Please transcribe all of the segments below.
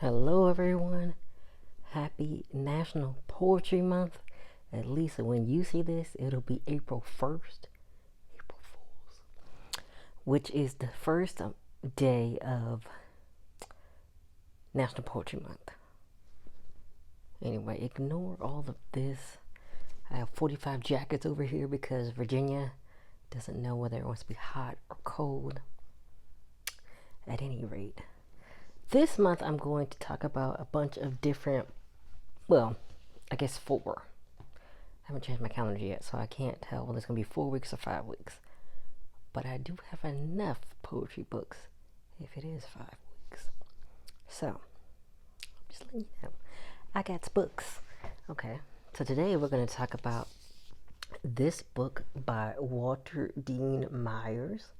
Hello, everyone. Happy National Poetry Month. At least when you see this, it'll be April 1st, April Fool's, which is the first day of National Poetry Month. Anyway, ignore all of this. I have 45 jackets over here because Virginia doesn't know whether it wants to be hot or cold. At any rate, this month I'm going to talk about a bunch of different, well, I guess four. I haven't changed my calendar yet, so I can't tell whether it's going to be 4 weeks or 5 weeks. But I do have enough poetry books if it is 5 weeks. So, just letting you know, I got books. Okay, so today we're going to talk about this book by Walter Dean Myers.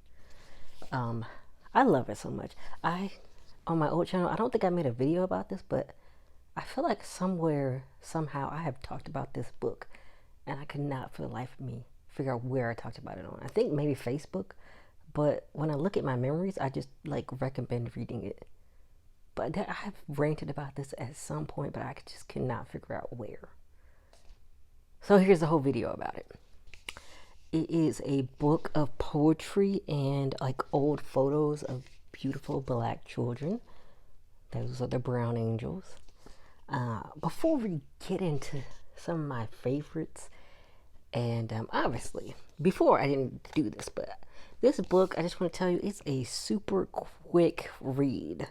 I love it so much. On my old channel, I don't think I made a video about this, but I feel like somehow I have talked about this book, and I could not for the life of me figure out where I talked about it on. I think maybe Facebook, but when I look at my memories, I just recommend reading it. But I have ranted about this at some point, but I just could not figure out where. So here's the whole video about it. It is a book of poetry and old photos of beautiful black children. Those are the brown angels. Before we get into some of my favorites, and obviously, before I didn't do this, but this book, I just want to tell you, it's a super quick read.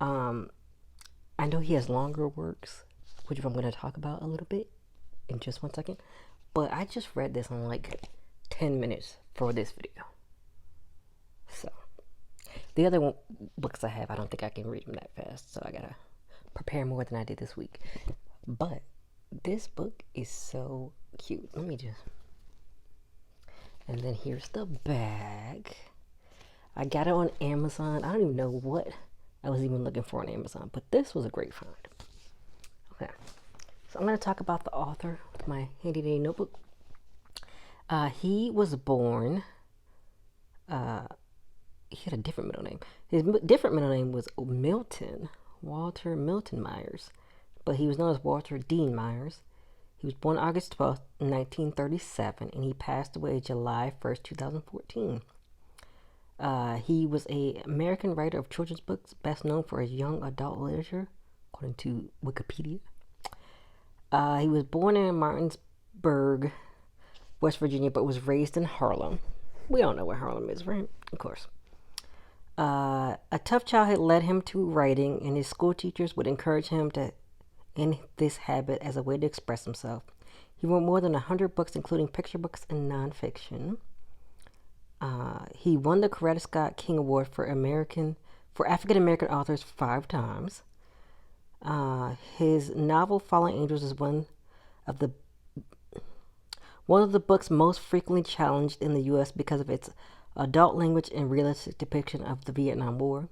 I know he has longer works, which I'm going to talk about a little bit in just 1 second, but I just read this in 10 minutes for this video. So, the other books I have, I don't think I can read them that fast, so I gotta prepare more than I did this week. But this book is so cute. Let me just... And then here's the bag. I got it on Amazon. I don't even know what I was even looking for on Amazon, but this was a great find. Okay, so I'm going to talk about the author with my handy dandy notebook. He was born... he had a different middle name. His different middle name was Milton, Walter Milton Myers, but he was known as Walter Dean Myers. He was born August 12th, 1937, and he passed away July 1st, 2014. He was an American writer of children's books, best known for his young adult literature, according to Wikipedia. He was born in Martinsburg, West Virginia, but was raised in Harlem. We all know where Harlem is, right? Of course. A tough childhood led him to writing, and his school teachers would encourage him in this habit as a way to express himself. He wrote more than 100 books, including picture books and nonfiction. He won the Coretta Scott King Award for African American authors 5 times. His novel Fallen Angels is one of the books most frequently challenged in the U.S. because of its adult language and realistic depiction of the Vietnam War.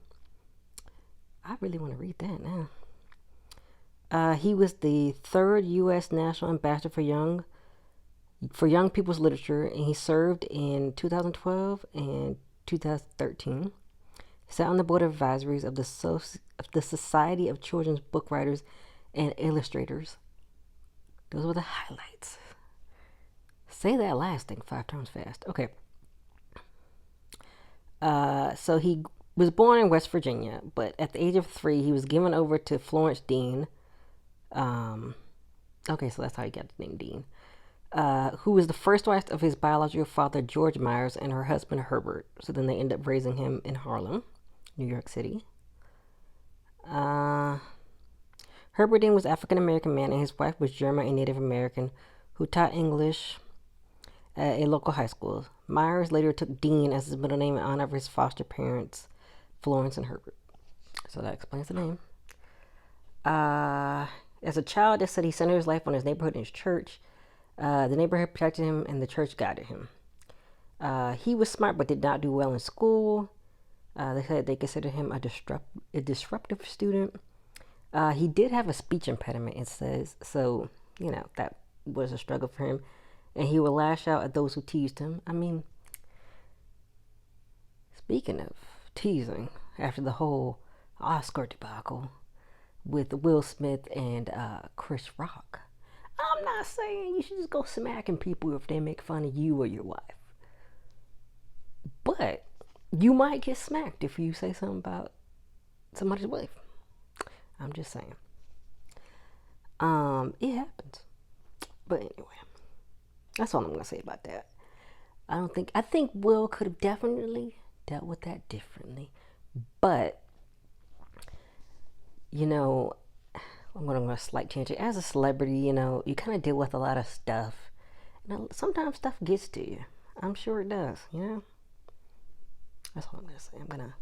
I really want to read that now. He was the 3rd U.S. National Ambassador for Young People's Literature, and he served in 2012 and 2013. He sat on the board of advisories of the Society of Children's Book Writers and Illustrators. Those were the highlights. Say that last thing 5 times fast. Okay. So he was born in West Virginia, but at the age of 3, he was given over to Florence Dean. Okay, so that's how he got the name Dean. Who was the first wife of his biological father, George Myers, and her husband, Herbert. So then they ended up raising him in Harlem, New York City. Herbert Dean was an African American man, and his wife was German and Native American, who taught English at a local high school. Myers later took Dean as his middle name in honor of his foster parents, Florence and Herbert. So that explains the name. As a child, they said he centered his life on his neighborhood and his church. The neighborhood protected him, and the church guided him. He was smart but did not do well in school. They said they considered him a disruptive student. He did have a speech impediment, it says, so, that was a struggle for him. And he would lash out at those who teased him. I mean, speaking of teasing, after the whole Oscar debacle, with Will Smith and Chris Rock. I'm not saying you should just go smacking people if they make fun of you or your wife. But you might get smacked if you say something about somebody's wife. I'm just saying. It happens. But anyway, that's all I'm gonna say about that. I think Will could have definitely dealt with that differently. But, you know, I'm going to go a slight tangent. As a celebrity, you kind of deal with a lot of stuff. Sometimes stuff gets to you. I'm sure it does, That's all I'm going to say. I'm going to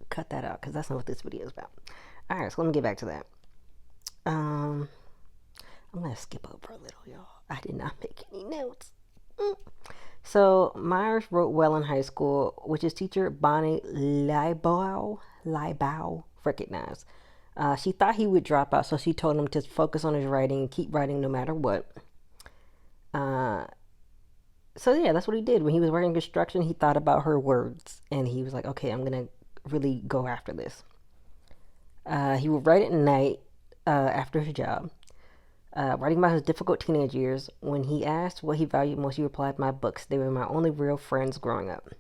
cut that out because that's not what this video is about. All right, so let me get back to that. I'm going to skip over a little, y'all. I did not make any notes. So Myers wrote well in high school, which his teacher Bonnie Liebau recognized. She thought he would drop out, so she told him to focus on his writing and keep writing no matter what. So yeah, that's what he did. When he was working construction, he thought about her words, and he was like, okay, I'm going to really go after this. He would write at night after his job. Writing about his difficult teenage years. When he asked what he valued most, he replied, my books. They were my only real friends growing up.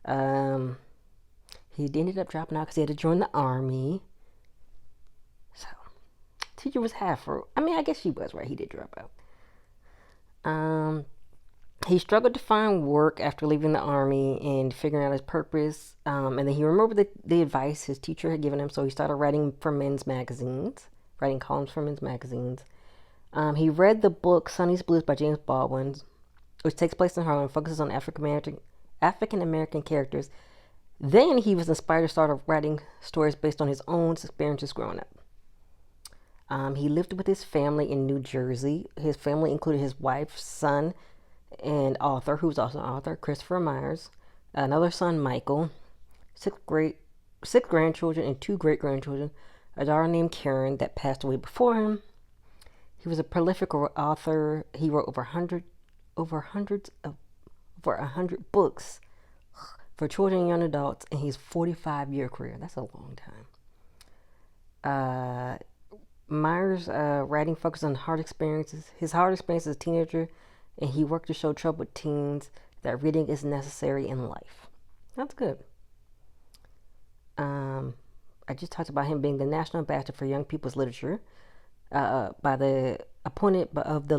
He ended up dropping out because he had to join the army. So, teacher was I guess she was right. He did drop out. He struggled to find work after leaving the army and figuring out his purpose. And then he remembered the advice his teacher had given him, so he started writing columns for men's magazines. He read the book Sonny's Blues by James Baldwin, which takes place in Harlem and focuses on African American characters. Then he was inspired to start writing stories based on his own experiences growing up. He lived with his family in New Jersey. His family included his wife, son, and author, who was also an author, Christopher Myers, another son, Michael, six grandchildren, and 2 great-grandchildren, a daughter named Karen that passed away before him. He was a prolific author. He wrote over 100 books for children and young adults in his 45-year career. That's a long time. Myers' writing focused on his hard experiences as a teenager, and he worked to show troubled teens that reading is necessary in life. That's good. I just talked about him being the National Ambassador for Young People's Literature by appointment of the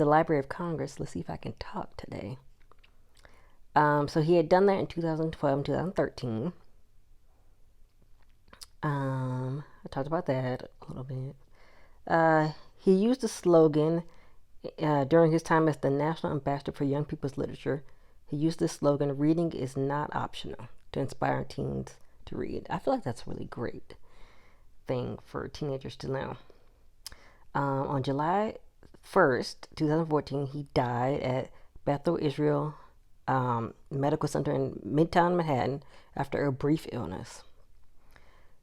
Library of Congress. Let's see if I can talk today. So he had done that in 2012 and 2013. I talked about that a little bit. He used the slogan during his time as the National Ambassador for Young People's Literature. He used the slogan, reading is not optional, to inspire teens to read. I feel like that's a really great thing for teenagers to know. On July 1st, 2014, he died at Bethel Israel Medical Center in Midtown Manhattan after a brief illness.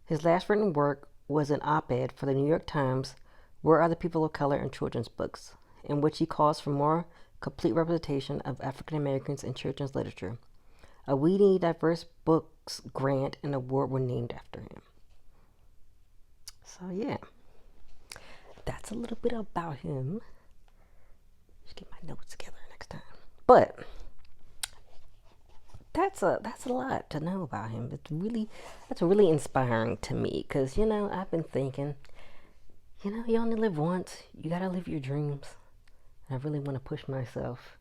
His last written work was an op-ed for the New York Times, Where Are the People of Color in Children's Books, in which he calls for more complete representation of African Americans in children's literature. A We Need Diverse Books grant and award were named after him. So yeah, that's a little bit about him. Just get my notes together next time. But that's a lot to know about him. That's really inspiring to me because I've been thinking, you only live once. You gotta live your dreams. I really want to push myself.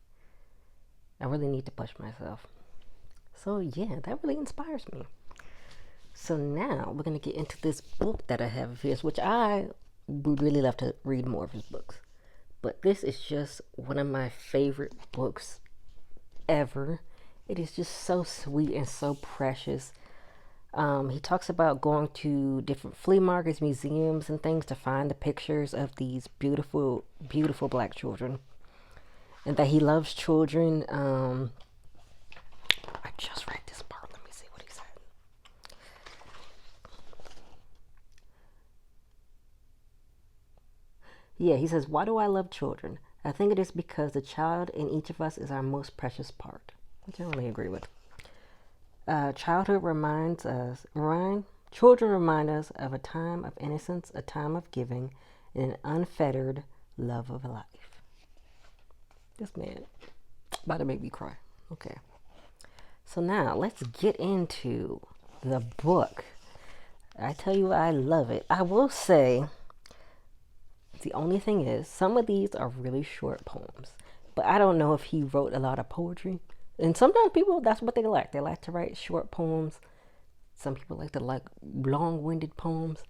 I really need to push myself. So yeah, that really inspires me. So now we're going to get into this book that I have of his, which I would really love to read more of his books. But this is just one of my favorite books ever. It is just so sweet and so precious. He talks about going to different flea markets, museums, and things to find the pictures of these beautiful, beautiful black children. And that he loves children. I just read this part. Let me see what he said. Yeah, he says, why do I love children? I think it is because the child in each of us is our most precious part. Which I really agree with. Childhood Children remind us of a time of innocence, a time of giving, and an unfettered love of life. This man about to make me cry. Okay. So now let's get into the book. I tell you, I love it. I will say, the only thing is, some of these are really short poems. But I don't know if he wrote a lot of poetry. And sometimes people, that's what they like. They like to write short poems. Some people like to like long-winded poems.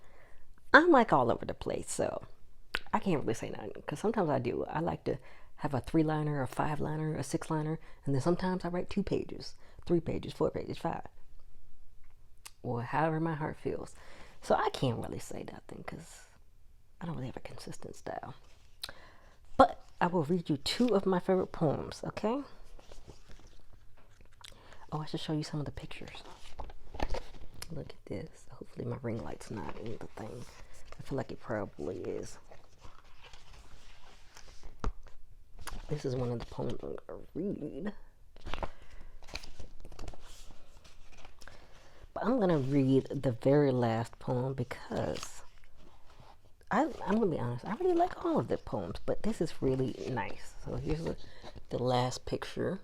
I'm like all over the place, so I can't really say nothing. Because sometimes I do. I like to have a 3-liner, a 5-liner, a 6-liner. And then sometimes I write 2 pages, 3 pages, 4 pages, 5. Or however my heart feels. So I can't really say nothing because I don't really have a consistent style. But I will read you 2 of my favorite poems, okay? Oh, I should show you some of the pictures. Look at this. Hopefully my ring light's not in the thing. I feel like it probably is. This is one of the poems I'm going to read. But I'm going to read the very last poem because I'm going to be honest. I really like all of the poems, but this is really nice. So here's the last picture.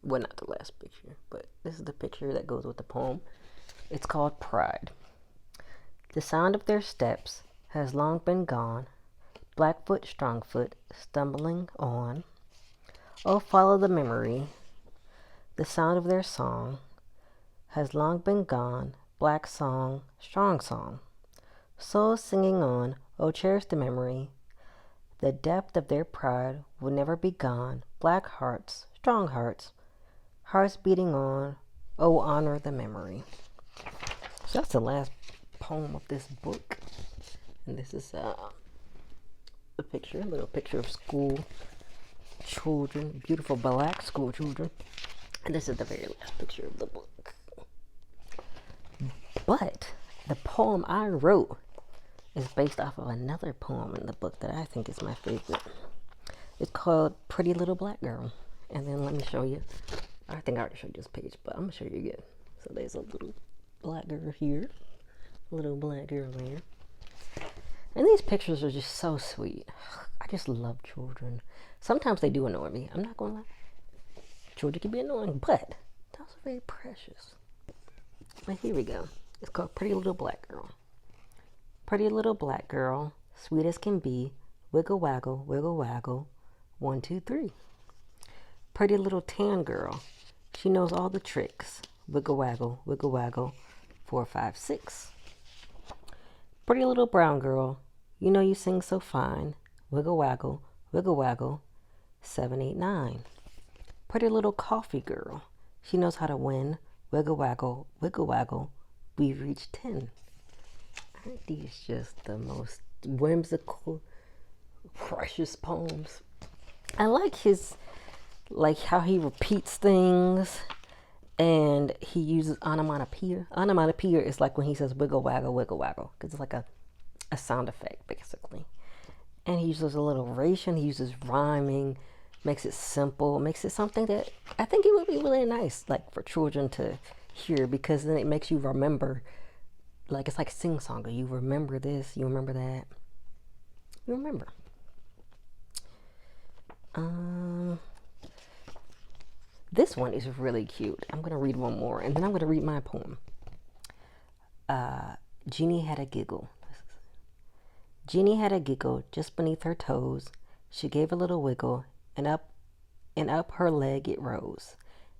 Well, not the last picture, but this is the picture that goes with the poem. It's called Pride. The sound of their steps has long been gone. Blackfoot, Strongfoot, stumbling on. Oh, follow the memory. The sound of their song has long been gone. Black song, strong song. Souls singing on, oh, cherish the memory. The depth of their pride will never be gone. Black hearts, strong hearts, hearts beating on, oh, honor the memory. So that's the last poem of this book. And this is a little picture of school children, beautiful black school children. And this is the very last picture of the book. But the poem I wrote is based off of another poem in the book that I think is my favorite. It's called Pretty Little Black Girl. And then let me show you. I think I already showed you this page, but I'm going to show you again. So there's a little black girl here. A little black girl there. And these pictures are just so sweet. I just love children. Sometimes they do annoy me. I'm not going to lie. Children can be annoying, but those are very precious. But here we go. It's called Pretty Little Black Girl. Pretty little black girl, sweet as can be, wiggle waggle, wiggle waggle, 1, 2, 3. Pretty little tan girl, she knows all the tricks, wiggle waggle, 4, 5, 6. Pretty little brown girl, you know you sing so fine, wiggle waggle, 7, 8, 9. Pretty little coffee girl, she knows how to win, wiggle waggle, we've reached 10. Aren't these just the most whimsical, precious poems? I like how he repeats things and he uses onomatopoeia. Onomatopoeia is like when he says wiggle waggle, because it's like a sound effect, basically. And he uses alliteration, he uses rhyming, makes it simple, makes it something that I think it would be really nice, like for children to hear, because then it makes you remember. Like it's like sing-song. You remember this, you remember that. You remember. This one is really cute. I'm gonna read one more, and then I'm gonna read my poem. Jeannie had a giggle. Jeannie had a giggle just beneath her toes. She gave a little wiggle, and up her leg it rose.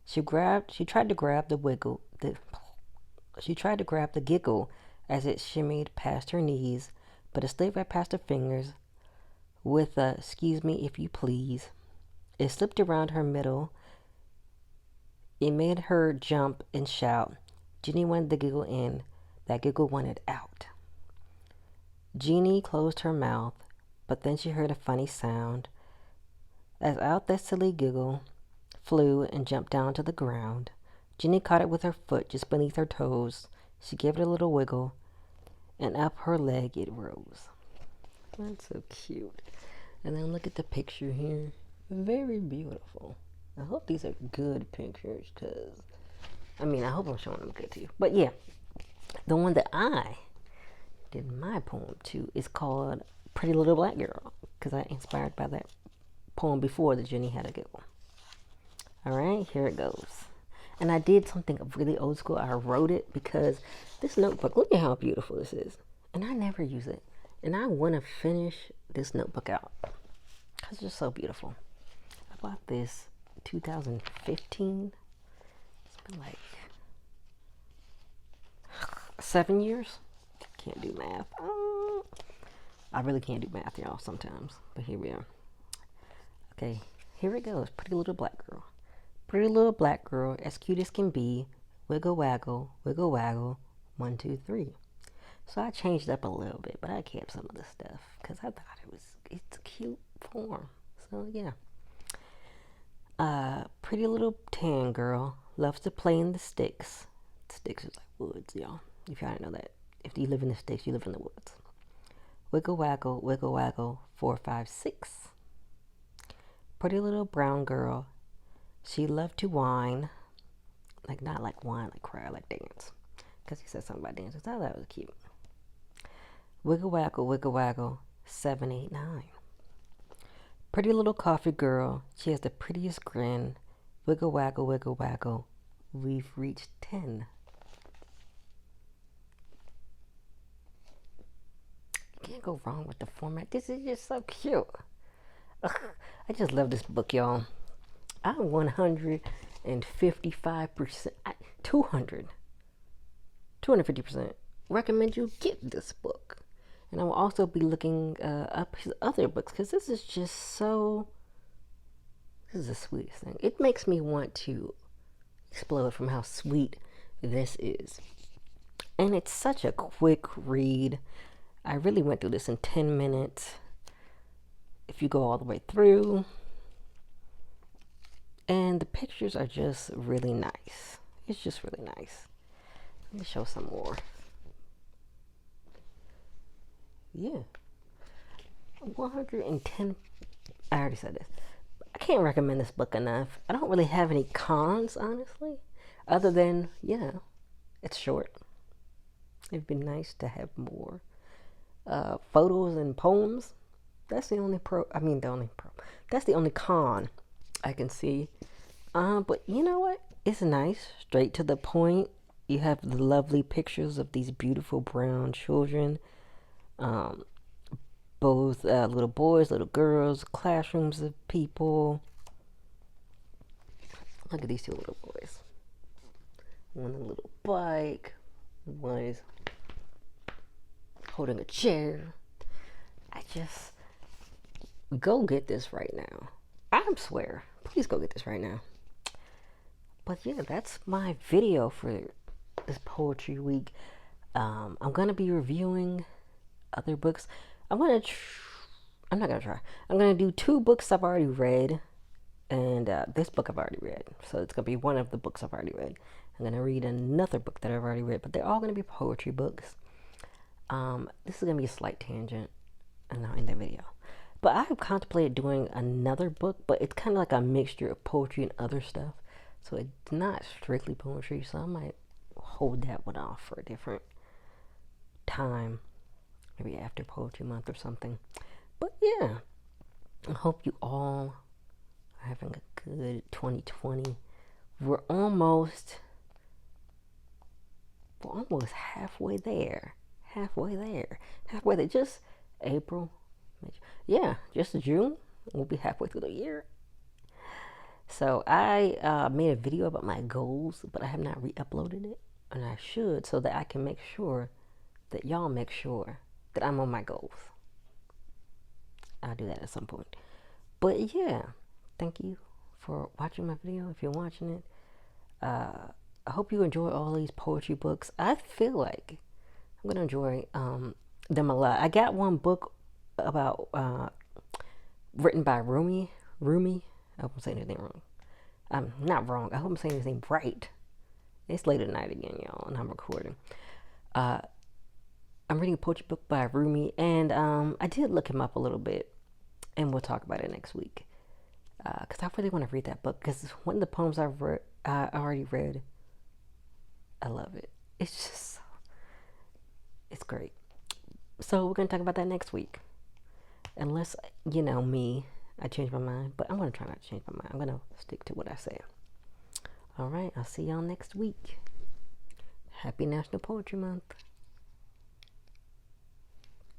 She tried to grab the wiggle. She tried to grab the giggle as it shimmied past her knees, but it slid right past her fingers with a "excuse me if you please." It slipped around her middle. It made her jump and shout. Jeannie wanted the giggle in. That giggle wanted out. Jeannie closed her mouth, but then she heard a funny sound. As out that silly giggle flew and jumped down to the ground. Jeannie caught it with her foot just beneath her toes. She gave it a little wiggle, and up her leg it rose. That's so cute. And then look at the picture here. Very beautiful. I hope these are good pictures, because, I hope I'm showing them good to you. But yeah, The one that I did my poem to is called Pretty Little Black Girl, because I inspired by that poem before that Jenny had a good one. All right, here it goes. And I did something really old school. I wrote it because this notebook, look at how beautiful this is. And I never use it. And I want to finish this notebook out because it's just so beautiful. I bought this 2015. It's been like 7 years. Can't do math. I really can't do math, y'all, sometimes. But here we are. Okay, here it goes. Pretty little black girl. Pretty little black girl, as cute as can be. Wiggle waggle, wiggle waggle. 1, 2, 3. So I changed up a little bit, but I kept some of the stuff because I thought it's a cute form. So yeah. Pretty little tan girl loves to play in the sticks. Sticks is like woods, y'all. If y'all didn't know that. If you live in the sticks, you live in the woods. Wiggle waggle, 4, 5, 6. Pretty little brown girl. She loved to whine. Like not like whine, like cry, like dance. Because he said something about dance. I thought that was cute. Wiggle waggle, 7, 8, 9. Pretty little coffee girl. She has the prettiest grin. Wiggle waggle. We've reached 10. You can't go wrong with the format. This is just so cute. Ugh, I just love this book, y'all. I'm 155%, 250% recommend you get this book. And I will also be looking up his other books because this is just so, this is the sweetest thing. It makes me want to explode from how sweet this is. And it's such a quick read. I really went through this in 10 minutes. If you go all the way through. And the pictures are just really nice. It's just really nice. Let me show some more. Yeah. 110. I already said this. I can't recommend this book enough. I don't really have any cons, honestly. Other than, it's short. It'd be nice to have more photos and poems. That's the only that's the only con I can see. But you know what? It's nice, straight to the point. You have the lovely pictures of these beautiful brown children. Both little boys, little girls, classrooms of people. Look at these two little boys. One on a little bike. One is holding a chair. Go get this right now. I swear. Please go get this right now. But yeah, that's my video for this poetry week. I'm going to be reviewing other books. I'm not going to try. I'm going to do 2 books I've already read. And this book I've already read. So it's going to be one of the books I've already read. I'm going to read another book that I've already read. But they're all going to be poetry books. This is going to be a slight tangent in that video. But I have contemplated doing another book. But it's kind of like a mixture of poetry and other stuff. So it's not strictly poetry. So I might hold that one off for a different time. Maybe after Poetry Month or something. But yeah, I hope you all are having a good 2020. We're almost halfway there. Halfway there. Just April. Yeah, just June. We'll be halfway through the year. So I made a video about my goals, but I have not re-uploaded it. And I should, so that I can make sure that y'all make sure that I'm on my goals. I'll do that at some point. But yeah, thank you for watching my video. If you're watching it, I hope you enjoy all these poetry books. I feel like I'm gonna enjoy them a lot. I got one book about written by Rumi. I hope I'm saying anything wrong. I'm not wrong. I hope I'm saying anything right. It's late at night again, y'all, and I'm recording. I'm reading a poetry book by Rumi, and I did look him up a little bit, and we'll talk about it next week. Because I really want to read that book, because one of the poems I already read, I love it. It's just That's great. So we're going to talk about that next week. Unless, you know, me, I change my mind. But I'm going to try not to change my mind. I'm going to stick to what I said. All right. I'll see y'all next week. Happy National Poetry Month.